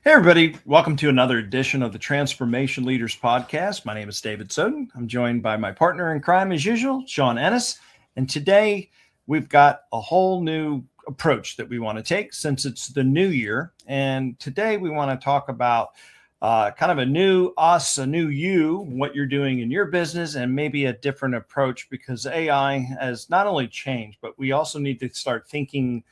Hey, everybody. Welcome to another edition of the Transformation Leaders Podcast. My name is David Soden. I'm joined by my partner in crime, as usual, Sean Ennis. And today we've got a whole new approach that we want to take since it's the new year. And today we want to talk about kind of a new us, a new you, what you're doing in your business, and maybe a different approach because AI has not only changed, but we also need to start thinking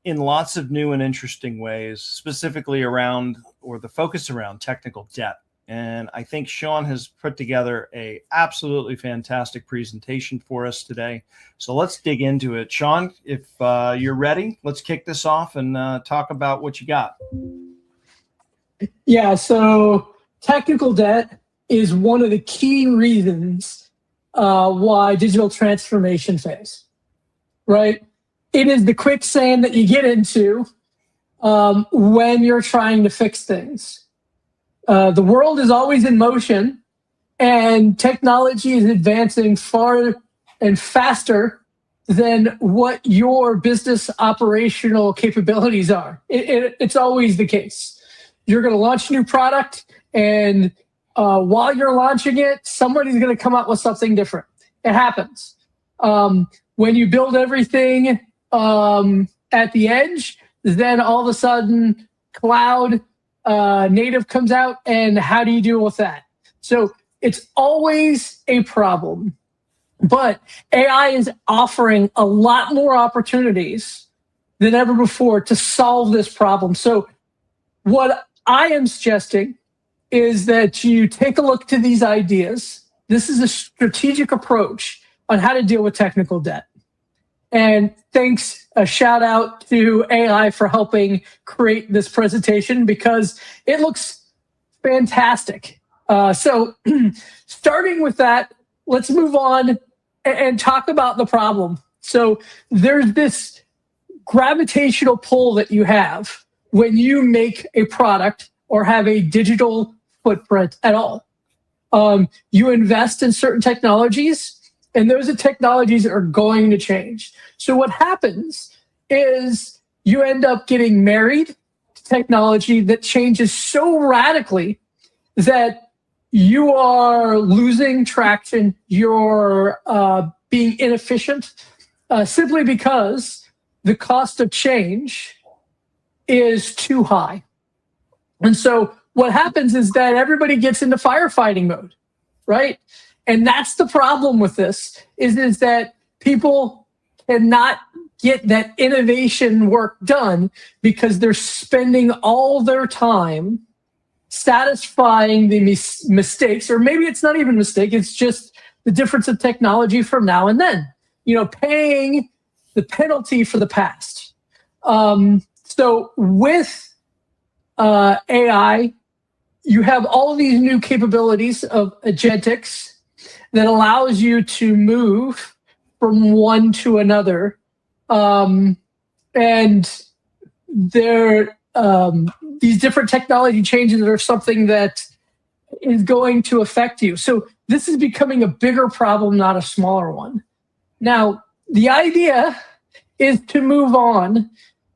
in lots of new and interesting ways, specifically around or the focus around technical debt. And I think Sean has put together a absolutely fantastic presentation for us today. So let's dig into it. Sean, if you're ready, let's kick this off and talk about what you got. Yeah, so technical debt is one of the key reasons why digital transformation fails, right? It is the quicksand that you get into when you're trying to fix things. The world is always in motion, and technology is advancing far and faster than what your business operational capabilities are. It's always the case. You're going to launch a new product, and while you're launching it, somebody's going to come up with something different. It happens. When you build everything at the edge, then all of a sudden cloud native comes out, and how do you deal with that? So it's always a problem, but AI is offering a lot more opportunities than ever before to solve this problem. So what I am suggesting is that you take a look to these ideas. This is a strategic approach on how to deal with technical debt. And thanks, a shout out to AI for helping create this presentation because it looks fantastic. So starting with that, let's move on and talk about the problem. So there's this gravitational pull that you have when you make a product or have a digital footprint at all. You invest in certain technologies, and those are technologies that are going to change. So what happens is you end up getting married to technology that changes so radically that you are losing traction, you're being inefficient, simply because the cost of change is too high. And so what happens is that everybody gets into firefighting mode, right? And that's the problem with this, is that people cannot get that innovation work done because they're spending all their time satisfying the mistakes, or maybe it's not even a mistake, it's just the difference of technology from now and then, paying the penalty for the past. So with AI, you have all these new capabilities of agentics that allows you to move from one to another. And there, these different technology changes are something that is going to affect you. So this is becoming a bigger problem, not a smaller one. Now, the idea is to move on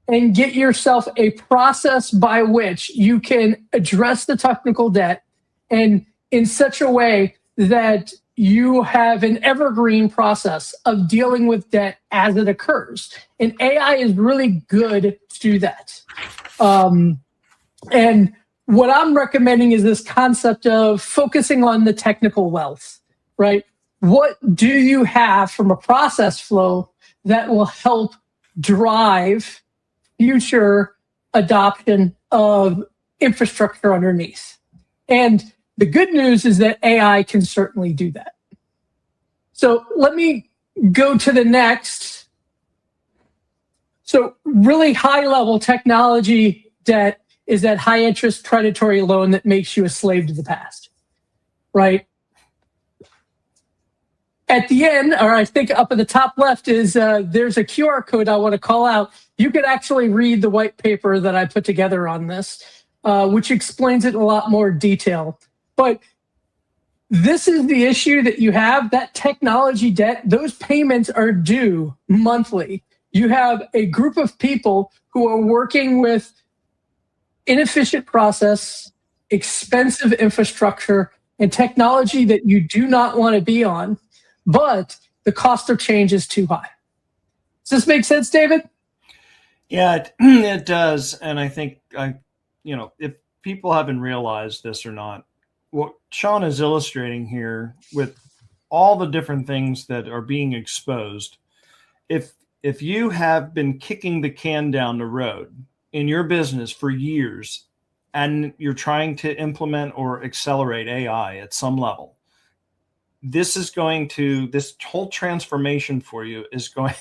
and get yourself a process by which you can address the technical debt and in such a way that you have an evergreen process of dealing with debt as it occurs. And AI is really good to do that. And what I'm recommending is this concept of focusing on the technical wealth, right? What do you have from a process flow that will help drive future adoption of infrastructure underneath? And the good news is that AI can certainly do that. So let me go to the next. So really high level technology debt is that high interest predatory loan that makes you a slave to the past, right? At the end, or I think up at the top left is there's a QR code I want to call out. You could actually read the white paper that I put together on this, which explains it in a lot more detail. But this is the issue that you have, that technology debt, those payments are due monthly. You have a group of people who are working with inefficient process, expensive infrastructure, and technology that you do not want to be on, but the cost of change is too high. Does this make sense, David? Yeah, it does. And I think, if people haven't realized this or not, what Sean is illustrating here with all the different things that are being exposed, if you have been kicking the can down the road in your business for years and you're trying to implement or accelerate AI at some level, this whole transformation for you is going,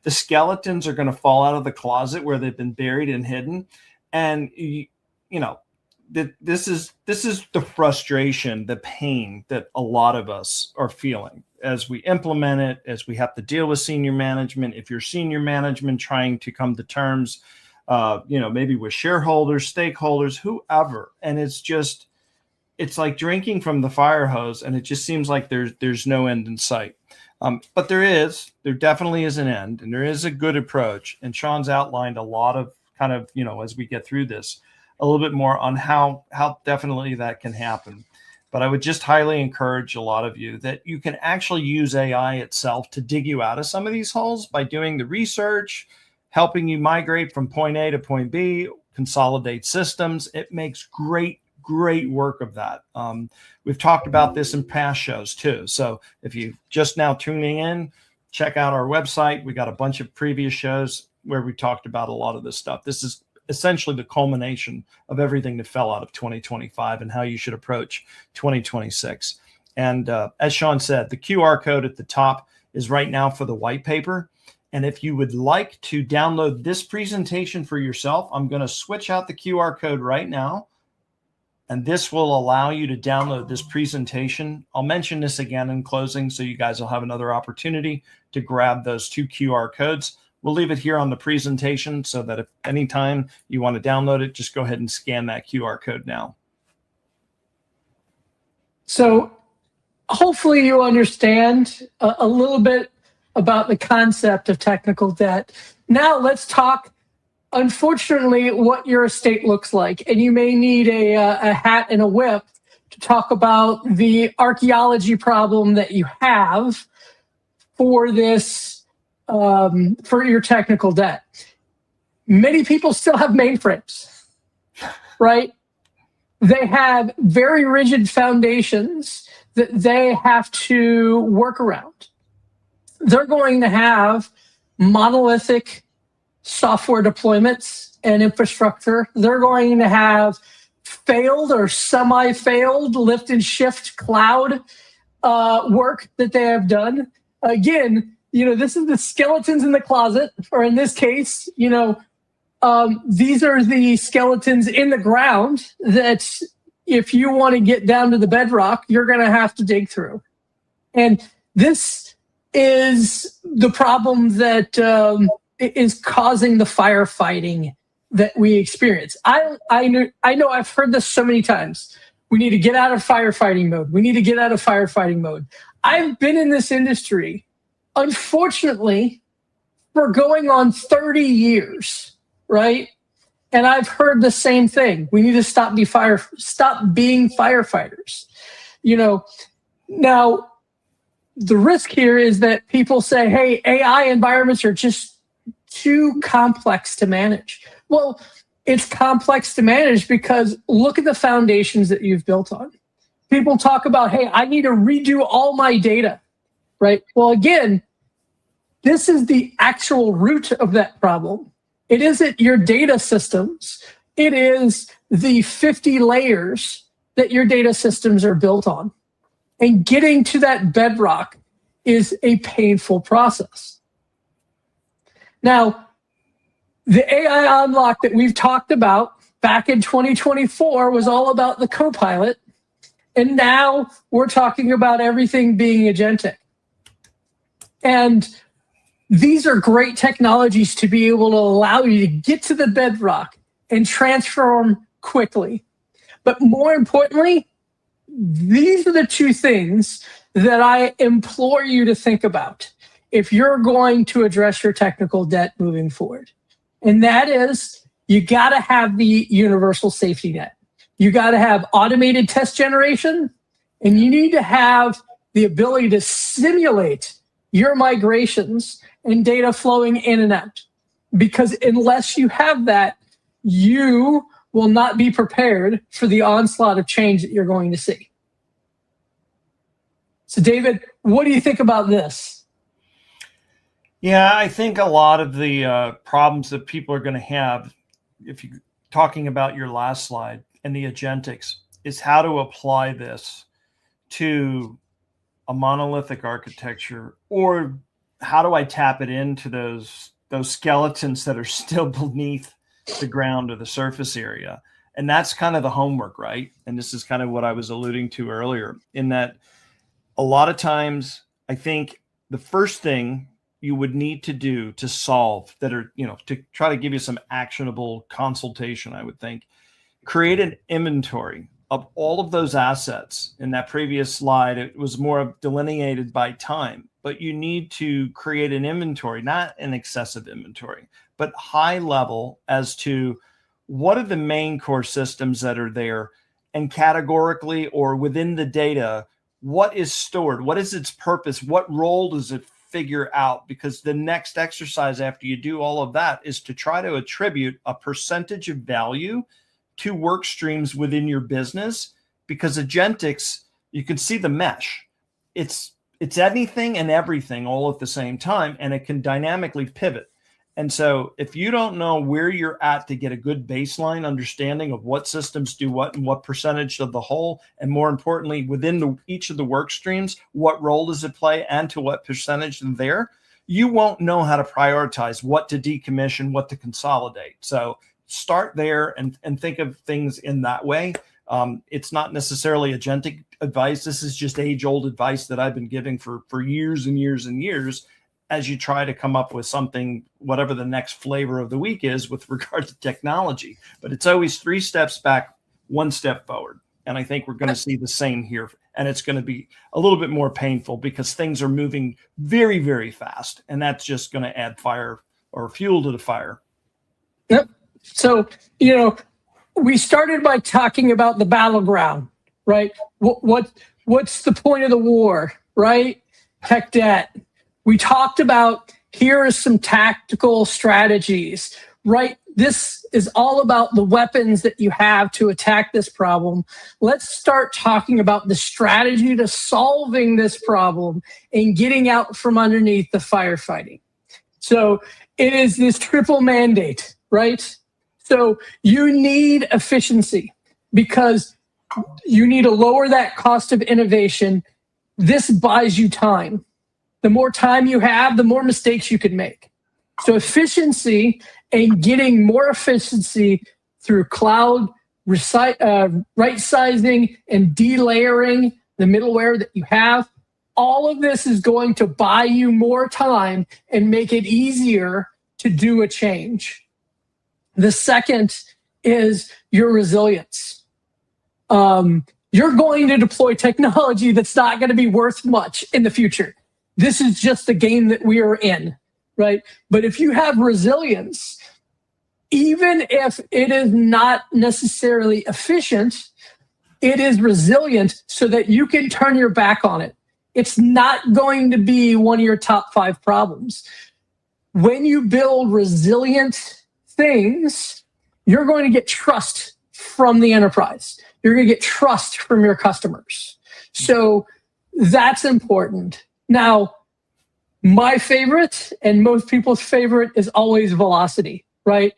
the skeletons are going to fall out of the closet where they've been buried and hidden. And, this is the frustration, the pain that a lot of us are feeling as we implement it, as we have to deal with senior management. If you're senior management trying to come to terms, maybe with shareholders, stakeholders, whoever, and it's like drinking from the fire hose, and it just seems like there's no end in sight. But there definitely is an end, and there is a good approach. And Sean's outlined a lot of kind of, as we get through this, a little bit more on how definitely that can happen. But I would just highly encourage a lot of you that you can actually use AI itself to dig you out of some of these holes by doing the research, helping you migrate from point A to point B, consolidate systems. It makes great work of that. We've talked about this in past shows too. So if you just now tuning in, check out our website. We got a bunch of previous shows where we talked about a lot of this stuff. This is essentially the culmination of everything that fell out of 2025 and how you should approach 2026. And as Sean said, the QR code at the top is right now for the white paper. And if you would like to download this presentation for yourself, I'm going to switch out the QR code right now. And this will allow you to download this presentation. I'll mention this again in closing, so you guys will have another opportunity to grab those 2 QR codes. We'll leave it here on the presentation so that if anytime you want to download it, just go ahead and scan that QR code now. So hopefully you understand a little bit about the concept of technical debt. Now let's talk, unfortunately, what your estate looks like. And you may need a hat and a whip to talk about the archaeology problem that you have for this, for your technical debt. Many people still have mainframes, right? They have very rigid foundations that they have to work around. They're going to have monolithic software deployments and infrastructure. They're going to have failed or semi-failed lift and shift cloud work that they have done. Again, this is the skeletons in the closet, or in this case, these are the skeletons in the ground that if you want to get down to the bedrock, you're going to have to dig through. And this is the problem that is causing the firefighting that we experience. I know I've heard this so many times. We need to get out of firefighting mode. We need to get out of firefighting mode. I've been in this industry, unfortunately, for going on 30 years, right? And I've heard the same thing. We need to stop being firefighters. Now the risk here is that people say, hey, AI environments are just too complex to manage. Well, it's complex to manage because look at the foundations that you've built on. People talk about, hey, I need to redo all my data, right? Well, again, this is the actual root of that problem. It isn't your data systems. It is the 50 layers that your data systems are built on. And getting to that bedrock is a painful process. Now, the AI unlock that we've talked about back in 2024 was all about the Copilot. And now we're talking about everything being agentic. And these are great technologies to be able to allow you to get to the bedrock and transform quickly. But more importantly, these are the 2 things that I implore you to think about if you're going to address your technical debt moving forward. And that is you got to have the universal safety net. You got to have automated test generation, and you need to have the ability to simulate your migrations and data flowing in and out. Because unless you have that, you will not be prepared for the onslaught of change that you're going to see. So, David, what do you think about this? Yeah, I think a lot of the problems that people are going to have, if you're talking about your last slide and the agentics, is how to apply this to a monolithic architecture, or how do I tap it into those skeletons that are still beneath the ground or the surface area. And that's kind of the homework, right? And this is kind of what I was alluding to earlier, in that a lot of times I think the first thing you would need to do to solve that, are, to try to give you some actionable consultation, I would think, create an inventory of all of those assets. In that previous slide, it was more delineated by time, but you need to create an inventory, not an excessive inventory, but high level as to what are the main core systems that are there, and categorically or within the data, what is stored, what is its purpose, what role does it figure out? Because the next exercise after you do all of that is to try to attribute a percentage of value to work streams within your business, because agentics, you can see the mesh. It's anything and everything all at the same time, and it can dynamically pivot. And so if you don't know where you're at to get a good baseline understanding of what systems do what and what percentage of the whole, and more importantly, within each of the work streams, what role does it play and to what percentage there, you won't know how to prioritize what to decommission, what to consolidate. So start there and think of things in that way. It's not necessarily agentic advice. This is just age-old advice that I've been giving for years and years and years, as you try to come up with something, whatever the next flavor of the week is with regard to technology. But it's always 3 steps back, 1 step forward. And I think we're going to see the same here. And it's going to be a little bit more painful because things are moving very, very fast. And that's just going to add fire or fuel to the fire. Yep. So, we started by talking about the battleground, right? What's the point of the war, right? Tech debt. We talked about, here are some tactical strategies, right? This is all about the weapons that you have to attack this problem. Let's start talking about the strategy to solving this problem and getting out from underneath the firefighting. So it is this triple mandate, right? So you need efficiency, because you need to lower that cost of innovation. This buys you time. The more time you have, the more mistakes you can make. So efficiency, and getting more efficiency through cloud, right-sizing and delayering the middleware that you have, all of this is going to buy you more time and make it easier to do a change. The second is your resilience. You're going to deploy technology that's not going to be worth much in the future. This is just the game that we are in, right? But if you have resilience, even if it is not necessarily efficient, it is resilient so that you can turn your back on it. It's not going to be one of your top 5 problems. When you build resilient things, you're going to get trust from the enterprise. You're going to get trust from your customers. So that's important. Now, my favorite and most people's favorite is always velocity, right?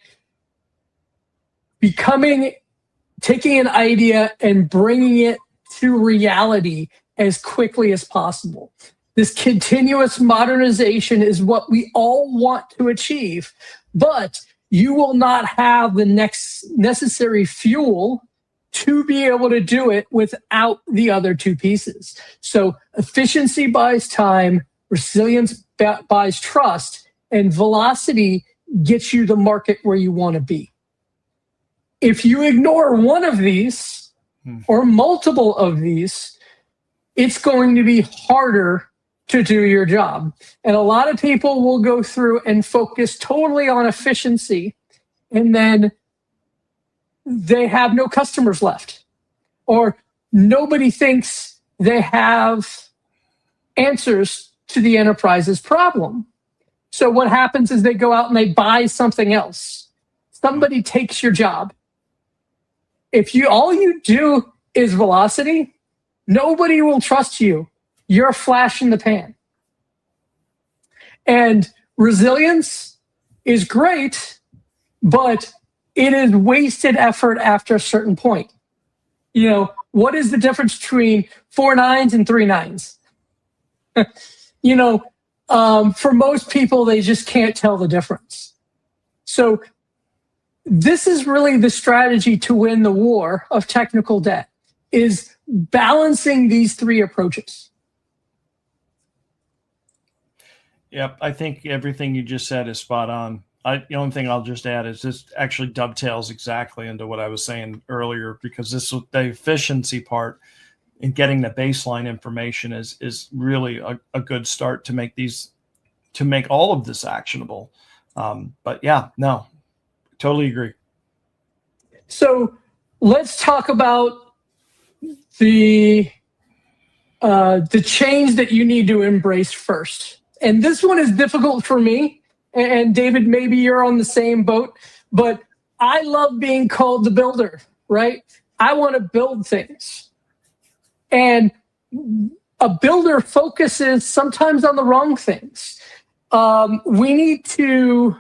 Taking an idea and bringing it to reality as quickly as possible. This continuous modernization is what we all want to achieve, but you will not have the next necessary fuel to be able to do it without the other 2 pieces. So efficiency buys time, resilience buys trust, and velocity gets you the market where you want to be. If you ignore one of these or multiple of these, it's going to be harder to do your job. And a lot of people will go through and focus totally on efficiency and then they have no customers left, or nobody thinks they have answers to the enterprise's problem. So what happens is they go out and they buy something else. Somebody takes your job. If all you do is velocity, nobody will trust you. You're a flash in the pan. And resilience is great, but it is wasted effort after a certain point. What is the difference between 4 nines and 3 nines? For most people, they just can't tell the difference. So this is really the strategy to win the war of technical debt, is balancing these 3 approaches. Yep, I think everything you just said is spot on. The only thing I'll just add is this actually dovetails exactly into what I was saying earlier, because the efficiency part in getting the baseline information is really a good start to make all of this actionable. But yeah, no, totally agree. So let's talk about the change that you need to embrace first. And this one is difficult for me. And David, maybe you're on the same boat, but I love being called the builder, right? I want to build things. And a builder focuses sometimes on the wrong things. We need to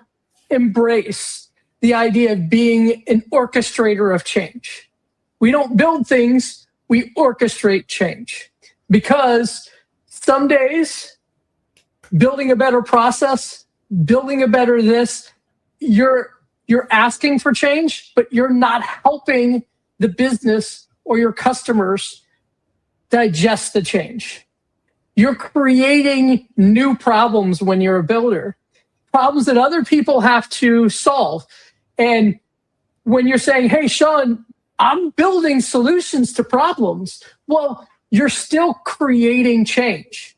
embrace the idea of being an orchestrator of change. We don't build things, we orchestrate change. Because some days, building a better process, building a better this, you're asking for change, but you're not helping the business or your customers digest the change. You're creating new problems when you're a builder, problems that other people have to solve. And when you're saying, hey, Sean, I'm building solutions to problems, well, you're still creating change.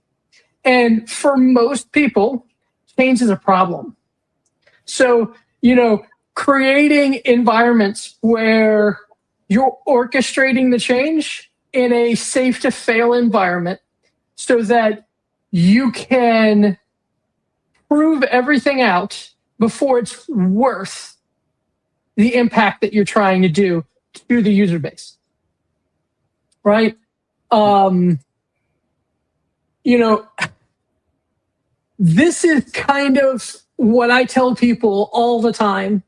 And for most people, change is a problem. So, creating environments where you're orchestrating the change in a safe to fail environment so that you can prove everything out before it's worth the impact that you're trying to do to the user base. Right? This is kind of what I tell people all the time.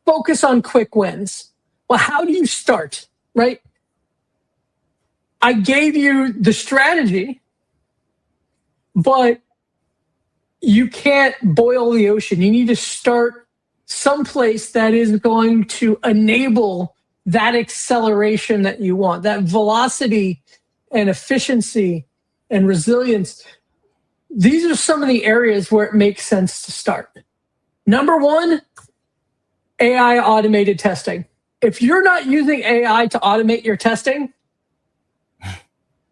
Focus on quick wins. Well, how do you start, right? I gave you the strategy, but you can't boil the ocean. You need to start someplace that is going to enable that acceleration that you want, that velocity and efficiency and resilience. These are some of the areas where it makes sense to start. Number 1, AI automated testing. If you're not using AI to automate your testing,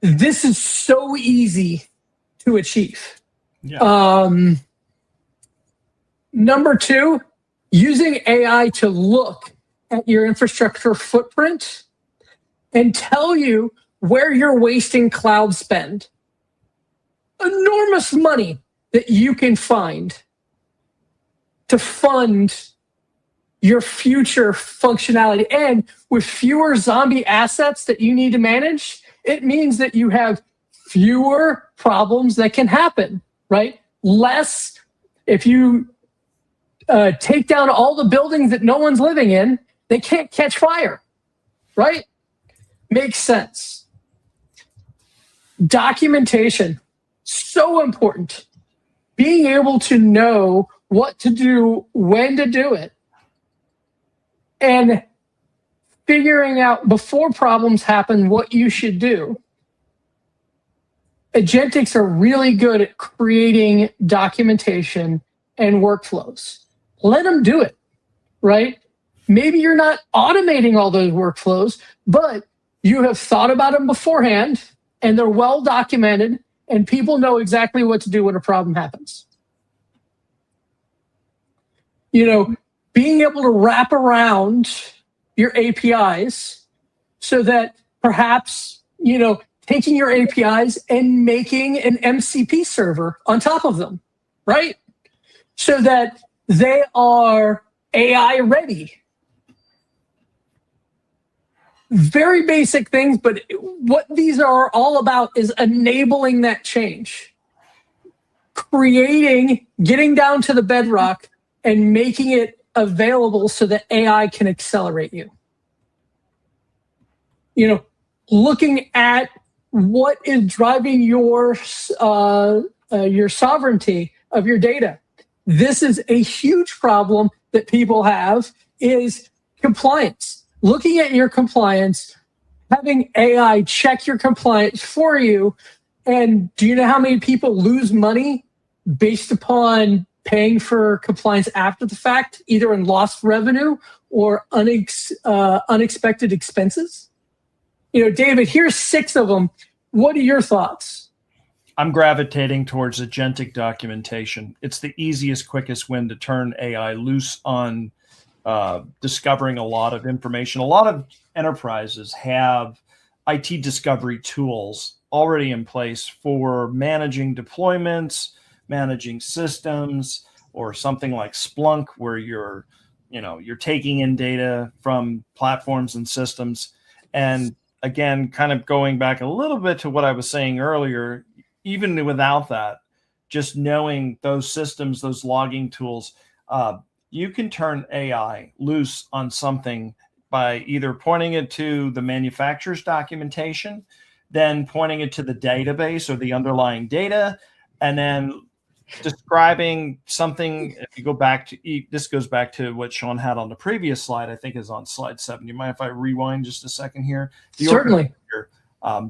this is so easy to achieve. Yeah. Number 2, using AI to look at your infrastructure footprint and tell you where you're wasting cloud spend. Enormous money that you can find to fund your future functionality. And with fewer zombie assets that you need to manage, it means that you have fewer problems that can happen, right? Less, if you take down all the buildings that no one's living in, they can't catch fire, right? Makes sense. Documentation, so important. Being able to know what to do, when to do it, and figuring out before problems happen what you should do. Agentics are really good at creating documentation and workflows. Let them do it, right? Maybe you're not automating all those workflows, but you have thought about them beforehand and they're well documented and people know exactly what to do when a problem happens. Being able to wrap around your APIs so that perhaps, taking your APIs and making an MCP server on top of them, right? So that they are AI ready. Very basic things, but what these are all about is enabling that change, getting down to the bedrock and making it available so that AI can accelerate you. Looking at what is driving your sovereignty of your data. This is a huge problem that people have, is compliance. Looking at your compliance, having AI check your compliance for you. And do you know how many people lose money based upon paying for compliance after the fact, either in lost revenue or unexpected expenses? David, here's 6 of them. What are your thoughts? I'm gravitating towards agentic documentation. It's the easiest, quickest way to turn AI loose on discovering a lot of information. A lot of enterprises have IT discovery tools already in place for managing deployments, managing systems, or something like Splunk, where you're taking in data from platforms and systems. And again, kind of going back a little bit to what I was saying earlier, even without that, just knowing those systems, those logging tools, you can turn AI loose on something by either pointing it to the manufacturer's documentation, then pointing it to the database or the underlying data, and then describing something. If you go back to, this goes back to what Sean had on the previous slide, I think is on slide 7. You mind if I rewind just a second here? Certainly.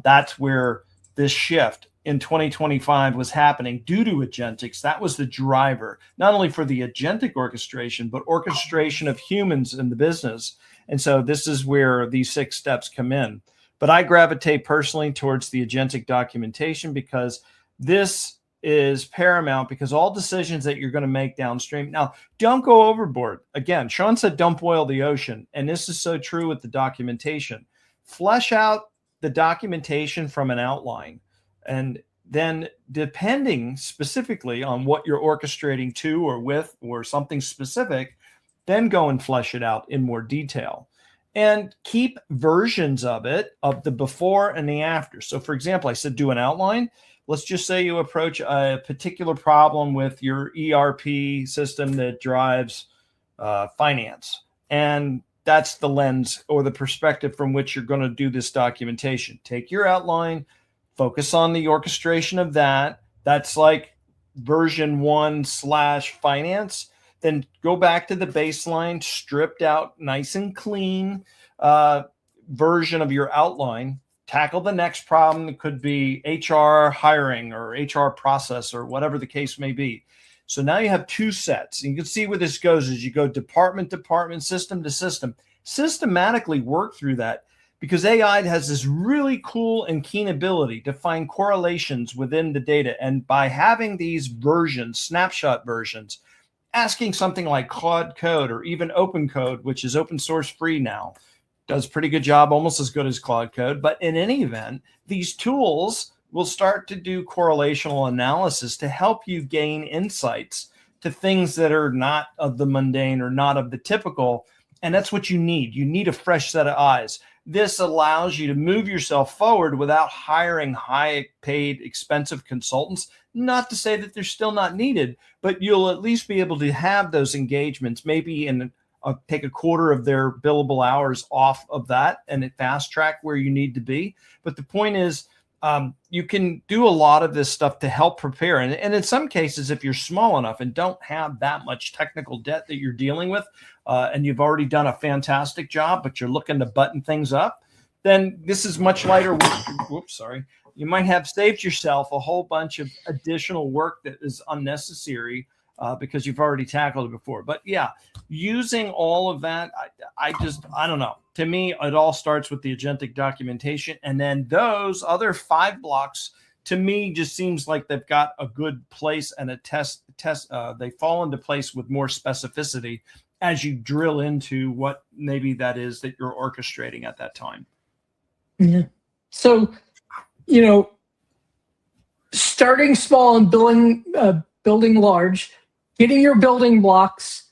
That's where this shift in 2025 was happening due to agentics. That was the driver, not only for the agentic orchestration, but orchestration of humans in the business. And so this is where these 6 steps come in. But I gravitate personally towards the agentic documentation because this is paramount, because all decisions that you're going to make downstream. Now, don't go overboard. Again, Sean said, don't boil the ocean. And this is so true with the documentation. Flesh out the documentation from an outline. And then depending specifically on what you're orchestrating to or with or something specific, then go and flesh it out in more detail. And keep versions of it, of the before and the after. So for example, I said do an outline. Let's just say you approach a particular problem with your ERP system that drives finance. And that's the lens or the perspective from which you're going to do this documentation. Take your outline, focus on the orchestration of that. That's like version 1/finance. Then go back to the baseline, stripped out, nice and clean version of your outline. Tackle the next problem. It could be HR hiring or HR process or whatever the case may be. So now you have 2 sets. And you can see where this goes as you go department to department, system to system. Systematically work through that, because AI has this really cool and keen ability to find correlations within the data. And by having these versions, snapshot versions, asking something like Claude Code or even Open Code, which is open source free now, does a pretty good job, almost as good as Claude Code. But in any event, these tools will start to do correlational analysis to help you gain insights to things that are not of the mundane or not of the typical. And that's what you need. You need a fresh set of eyes. This allows you to move yourself forward without hiring high paid, expensive consultants. Not to say that they're still not needed, but you'll at least be able to have those engagements, maybe in take a quarter of their billable hours off of that and fast track where you need to be. But the point is, you can do a lot of this stuff to help prepare. And in some cases, if you're small enough and don't have that much technical debt that you're dealing with, and you've already done a fantastic job, but you're looking to button things up, then this is much lighter work. Whoops, sorry. You might have saved yourself a whole bunch of additional work that is unnecessary because you've already tackled it before. But yeah, using all of that, I don't know. To me, it all starts with the agentic documentation. And then those other 5 blocks, to me, just seems like they've got a good place and a test. They fall into place with more specificity as you drill into what maybe that is that you're orchestrating at that time. Yeah. So, starting small and building large, getting your building blocks,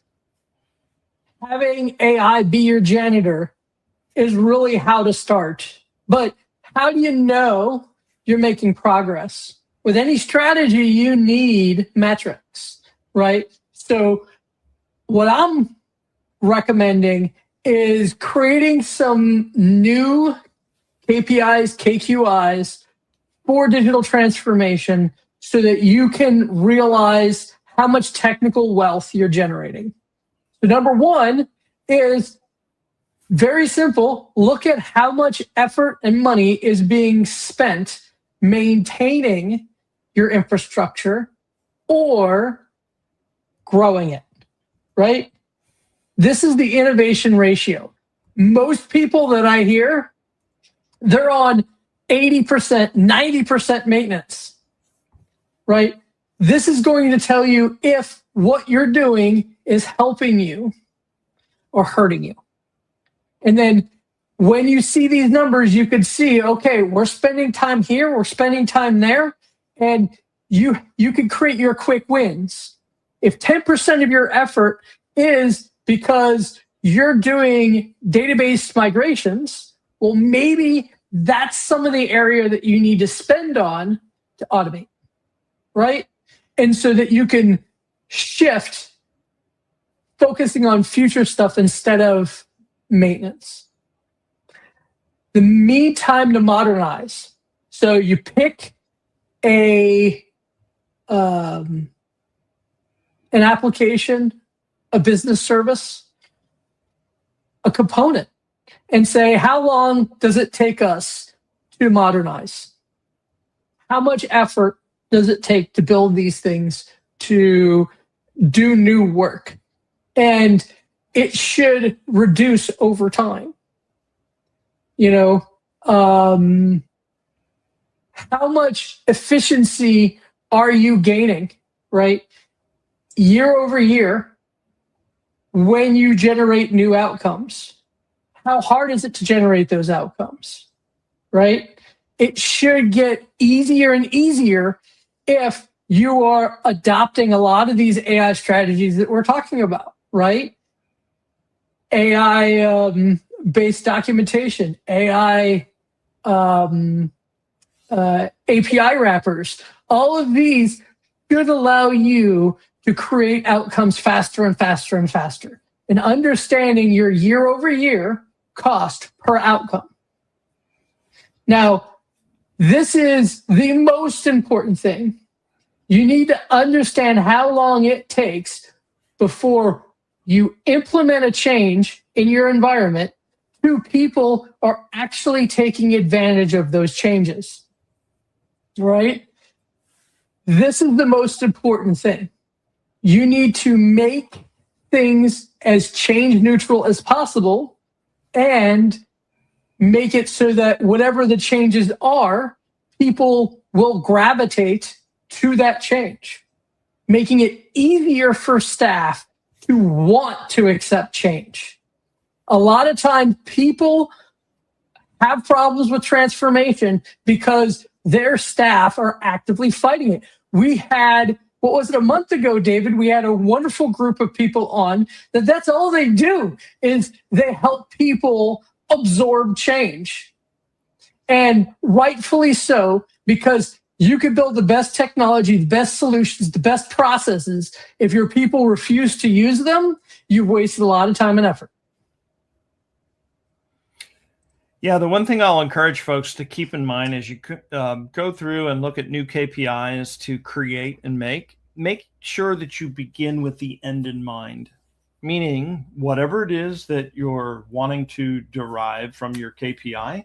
having AI be your janitor is really how to start. But how do you know you're making progress? With any strategy, you need metrics, right? So what I'm recommending is creating some new KPIs, KQIs for digital transformation so that you can realize how much technical wealth you're generating. So number one is very simple. Look at how much effort and money is being spent maintaining your infrastructure or growing it, right? This is the innovation ratio. Most people that I hear, they're on 80%, 90% maintenance, right? This is going to tell you if what you're doing is helping you or hurting you. And then when you see these numbers, you could see, okay, we're spending time here, we're spending time there, and you can create your quick wins. If 10% of your effort is because you're doing database migrations, well, maybe that's some of the area that you need to spend on to automate, right? And so that you can shift focusing on future stuff instead of maintenance. The mean time to modernize. So you pick an application, a business service, a component, and say, how long does it take us to modernize? How much effort does it take to build these things, to do new work? And it should reduce over time. How much efficiency are you gaining, right? Year over year, when you generate new outcomes, how hard is it to generate those outcomes, right? It should get easier and easier if you are adopting a lot of these AI strategies that we're talking about, right? AI based documentation, AI API wrappers, all of these should allow you to create outcomes faster and faster and faster. And understanding your year over year cost per outcome. Now, this is the most important thing. You need to understand how long it takes before you implement a change in your environment to people are actually taking advantage of those changes, right? This is the most important thing. You need to make things as change neutral as possible and make it so that whatever the changes are, people will gravitate to that change, making it easier for staff to want to accept change. A lot of times people have problems with transformation because their staff are actively fighting it. We had, what was it, a month ago, David? We had a wonderful group of people on that's all they do is they help people absorb change. And rightfully so, because you could build the best technology, the best solutions, the best processes. If your people refuse to use them, you've wasted a lot of time and effort. Yeah, the one thing I'll encourage folks to keep in mind as you go through and look at new KPIs to create and make sure that you begin with the end in mind. Meaning, whatever it is that you're wanting to derive from your KPI,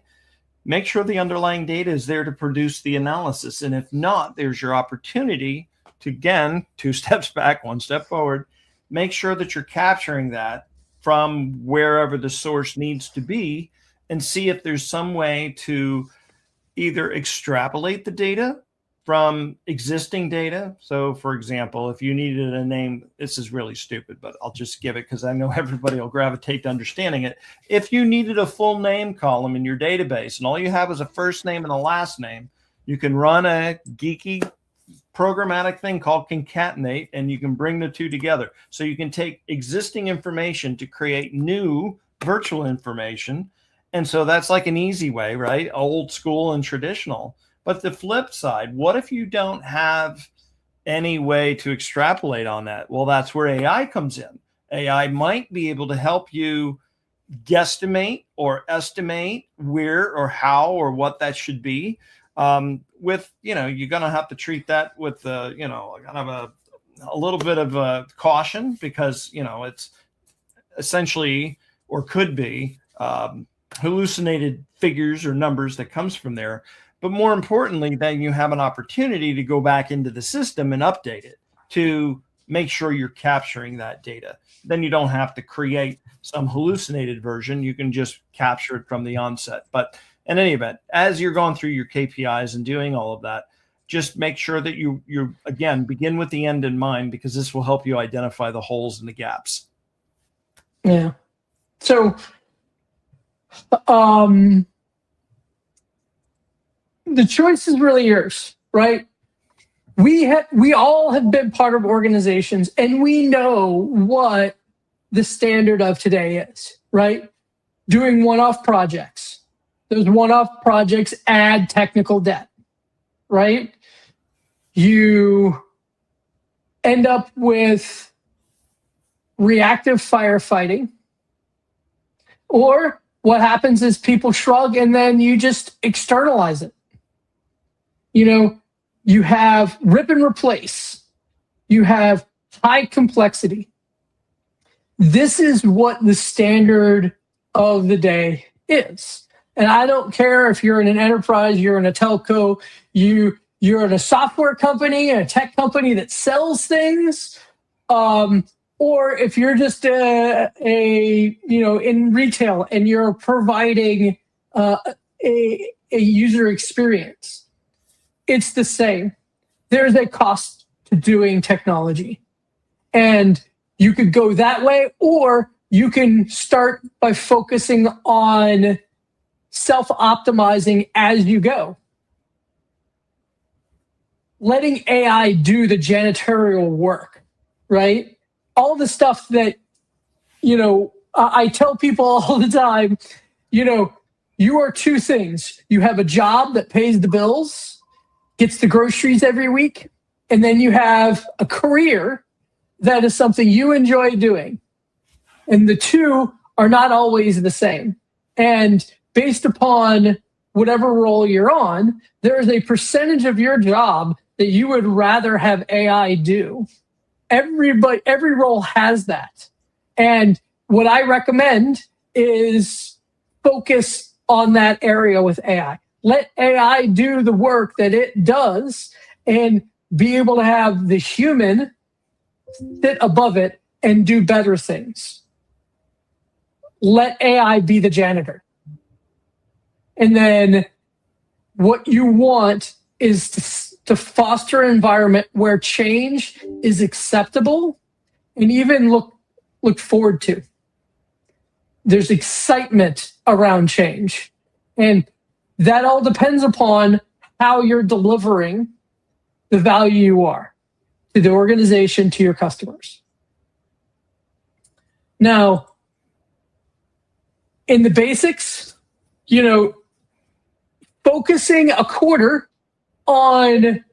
make sure the underlying data is there to produce the analysis. And if not, there's your opportunity to, again, 2 steps back, 1 step forward, make sure that you're capturing that from wherever the source needs to be and see if there's some way to either extrapolate the data from existing data. So for example, if you needed a name, this is really stupid, but I'll just give it because I know everybody will gravitate to understanding it. If you needed a full name column in your database and all you have is a first name and a last name, you can run a geeky programmatic thing called concatenate, and you can bring the two together. So you can take existing information to create new virtual information. And so that's like an easy way, right? Old school and traditional. But the flip side, what if you don't have any way to extrapolate on that? Well, that's where AI comes in. AI might be able to help you guesstimate or estimate where or how or what that should be. With, you're going to have to treat that with, kind of a little bit of caution, because, it's essentially, or could be, hallucinated figures or numbers that comes from there. But more importantly, then you have an opportunity to go back into the system and update it to make sure you're capturing that data. Then you don't have to create some hallucinated version. You can just capture it from the onset. But in any event, as you're going through your KPIs and doing all of that, just make sure that you again, begin with the end in mind, because this will help you identify the holes and the gaps. Yeah. So, the choice is really yours, right? We all have been part of organizations, and we know what the standard of today is, right? Doing one-off projects. Those one-off projects add technical debt, right? You end up with reactive firefighting, or what happens is people shrug and then you just externalize it. You have rip and replace. You have high complexity. This is what the standard of the day is. And I don't care if you're in an enterprise, you're in a telco, you're in a software company, a tech company that sells things, or if you're just in retail and you're providing a user experience. It's the same. There's a cost to doing technology. And you could go that way, or you can start by focusing on self-optimizing as you go. Letting AI do the janitorial work, right? All the stuff that, I tell people all the time, you are two things. You have a job that pays the bills, gets the groceries every week, and then you have a career that is something you enjoy doing. And the two are not always the same. And based upon whatever role you're on, there is a percentage of your job that you would rather have AI do. Every role has that. And what I recommend is focus on that area with AI. Let AI do the work that it does and be able to have the human sit above it and do better things. Let AI be the janitor. And then what you want is to foster an environment where change is acceptable and even look forward to. There's excitement around change. And that all depends upon how you're delivering the value you are to the organization, to your customers. Now, in the basics, focusing a quarter on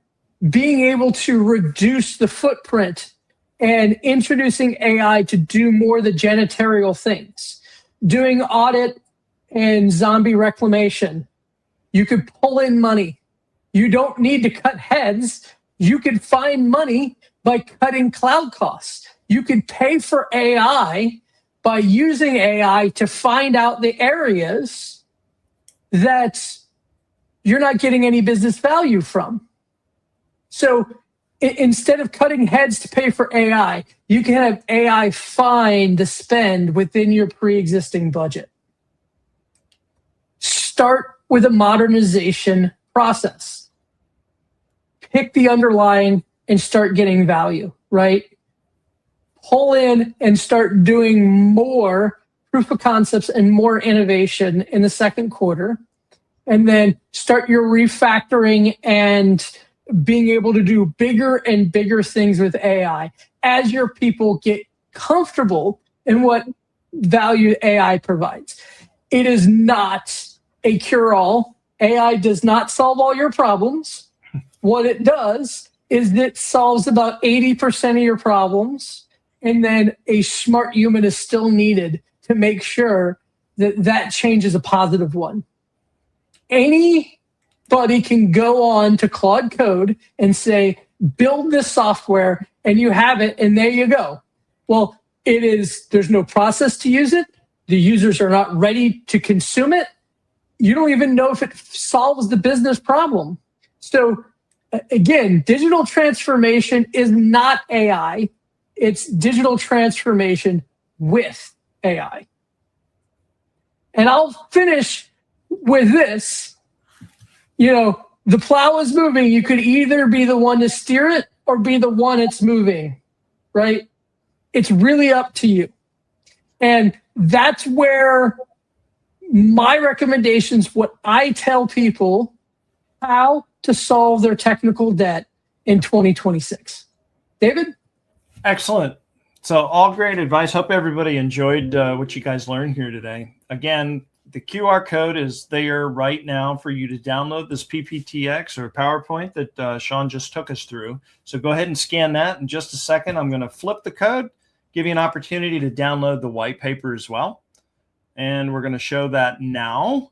being able to reduce the footprint and introducing AI to do more of the janitorial things, doing audit and zombie reclamation. You could pull in money. You don't need to cut heads. You could find money by cutting cloud costs. You could pay for AI by using AI to find out the areas that you're not getting any business value from. So instead of cutting heads to pay for AI, you can have AI find the spend within your pre-existing budget. Start with a modernization process. pick the underlying and start getting value, right? Pull in and start doing more proof of concepts and more innovation in the second quarter. And then start your refactoring and being able to do bigger and bigger things with AI as your people get comfortable in what value AI provides. It is not a cure-all. AI does not solve all your problems. What it does is it solves about 80% of your problems, and then a smart human is still needed to make sure that that change is a positive one. Anybody can go on to Claude Code and say, build this software, and you have it, and there you go. Well, there's no process to use it. The users are not ready to consume it. You don't even know if it solves the business problem. So again, digital transformation is not AI. It's digital transformation with AI. And I'll finish with this. The plow is moving. You could either be the one to steer it or be the one it's moving, right? It's really up to you. And that's where my recommendations, what I tell people how to solve their technical debt in 2026. David? Excellent. So all great advice. Hope everybody enjoyed what you guys learned here today. Again, the QR code is there right now for you to download this PPTX or PowerPoint that Sean just took us through. So go ahead and scan that. In just a second, I'm going to flip the code, give you an opportunity to download the white paper as well. And we're going to show that now.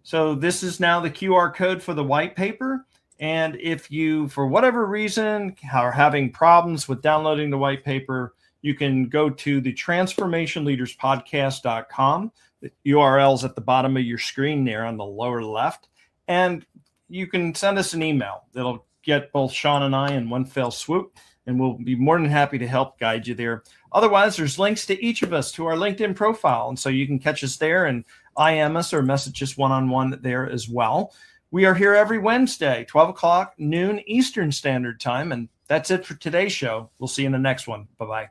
So this is now the QR code for the white paper. And if you, for whatever reason, are having problems with downloading the white paper, you can go to the transformationleaderspodcast.com. The URL is at the bottom of your screen there on the lower left. And you can send us an email. It'll get both Sean and I in one fell swoop, and we'll be more than happy to help guide you there. Otherwise, there's links to each of us to our LinkedIn profile. And so you can catch us there and IM us or message us one-on-one there as well. We are here every Wednesday, 12 o'clock, noon Eastern Standard Time. And that's it for today's show. We'll see you in the next one. Bye-bye.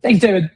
Thanks, David.